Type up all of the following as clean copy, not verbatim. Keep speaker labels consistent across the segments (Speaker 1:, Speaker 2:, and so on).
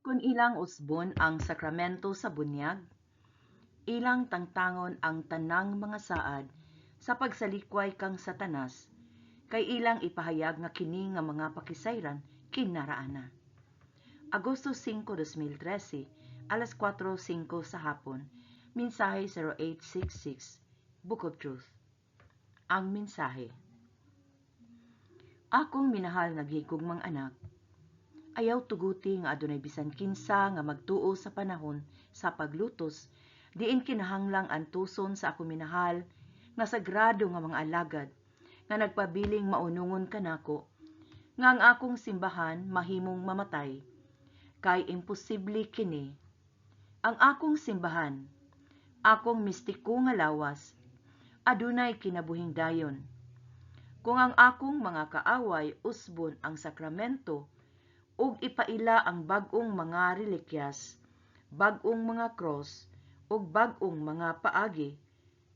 Speaker 1: Kun ilang usbon ang sakramento sa bunyag, ilang tangtangon ang tanang mga saad sa pagsalikway kang Satanas, kay ilang ipahayag nga kini nga mga pakisayran kinaraana. Agosto 5, 2013, alas 4:05 sa hapon, mensahe 0866, Book of Truth. Ang mensahe: Akong minahal nga gihigugmang anak, ayaw tuguti nga adunay bisan kinsa nga magtuo sa panahon sa paglutos, diin kinahanglang antuson sa ako minahal nga sagrado nga mga alagad nga nagpabiling maunungon kanako nga ang akong simbahan mahimong mamatay, kay imposible kini. Ang akong simbahan, akong mistiko nga lawas, adunay kinabuhing dayon. Kung ang akong mga kaaway usbon ang sakramento ug ipaila ang bag-ong mga relikyas, bag-ong mga cross, ug bag-ong mga paagi,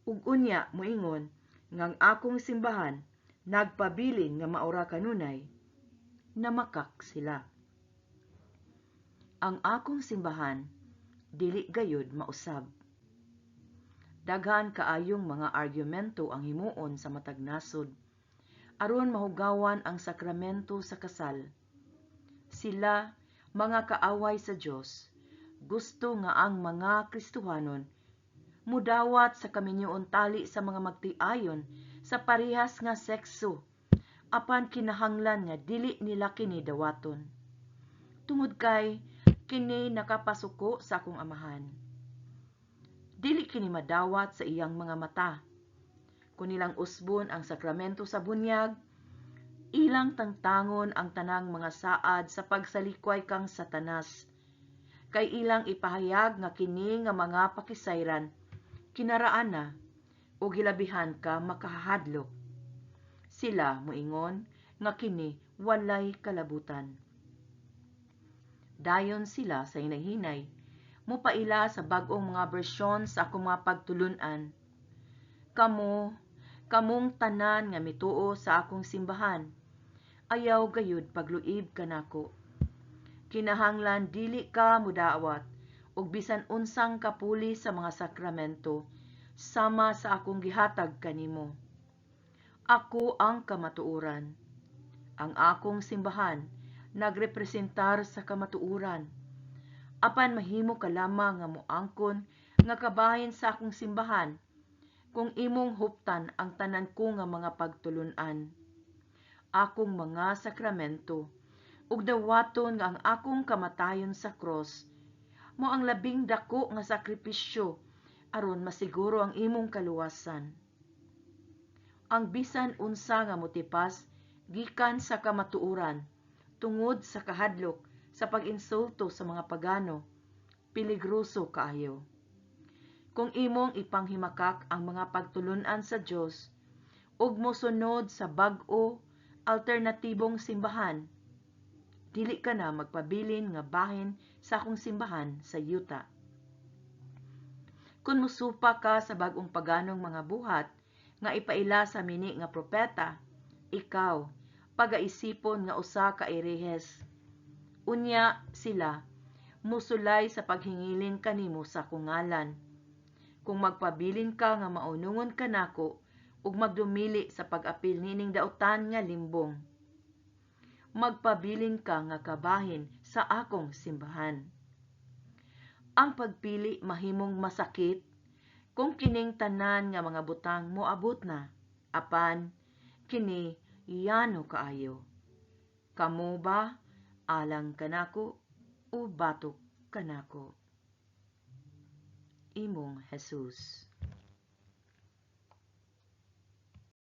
Speaker 1: ug unya moingon nga ang akong simbahan nagpabilin nga maura kanunay, namakak sila. Ang akong simbahan dili gayud mausab. Daghan kaayong mga argumento ang himuon sa matag nasod aron mahugawan ang sakramento sa kasal. Sila, mga kaaway sa Dios, gusto nga ang mga Kristohanon mudawat sa kaminyoon tali sa mga magtiayon sa parehas nga sekso, apan kinahanglan nga dili nila kini dawaton. Tungod kay kini nakapasuko sa akong amahan. Dili kini madawat sa iyang mga mata. Kung ilang usbon ang sakramento sa bunyag, ilang tangtangon ang tanang mga saad sa pagsalikway kang Satanas, kay ilang ipahayag nga kini nga mga pakisayran kinaraana o gilabihan ka makahadlok. Sila moingon nga kini walay kalabutan. Dayon sila sa hinay-hinay mupaila sa bag-ong mga bersyon sa akong mga pagtulun-an. Kamong tanan nga mituo sa akong simbahan, ayaw gayud pagluib kanako. Kinahanglan dili ka mudawat ug bisan unsang kapuli sa mga sakramento sama sa akong gihatag kanimo. Ako ang kamatuoran. Ang akong simbahan nagrepresentar sa kamatuoran. Apan mahimo ka lamang nga moangkon nga kabahin sa akong simbahan kung imong huptan ang tanan ko nga mga pagtulun-an, akong mga sakramento, ug dawaton nga ang akong kamatayon sa cross mao ang labing dako nga sakripisyo aron masiguro ang imong kaluwasan. Ang bisan unsa nga motipas gikan sa kamatuoran tungod sa kahadlok sa pag-insulto sa mga pagano, peligroso kaayo. Kung imong ipanghimakak ang mga pagtulun-an sa Dios ug mosunod sa bag-o alternatibong simbahan, dili ka na magpabilin nga bahin sa akong simbahan sa yuta. Kung musupa ka sa bag-ong paganong mga buhat nga ipaila sa mini nga propeta, ikaw pagaisipon nga usa ka erehes. Unya sila musulay sa paghingilin kanimo sa kungalan. Kung magpabilin ka nga maunungon kanako ug magdumili sa pag-apil nining dautan nga limbong, magpabilin ka nga kabahin sa akong simbahan. Ang pagpili mahimong masakit kung kining tanan nga mga butang moabot na, apan kini yano kaayo. Kamo ba alang kanako o batok kanako? Imong Jesus.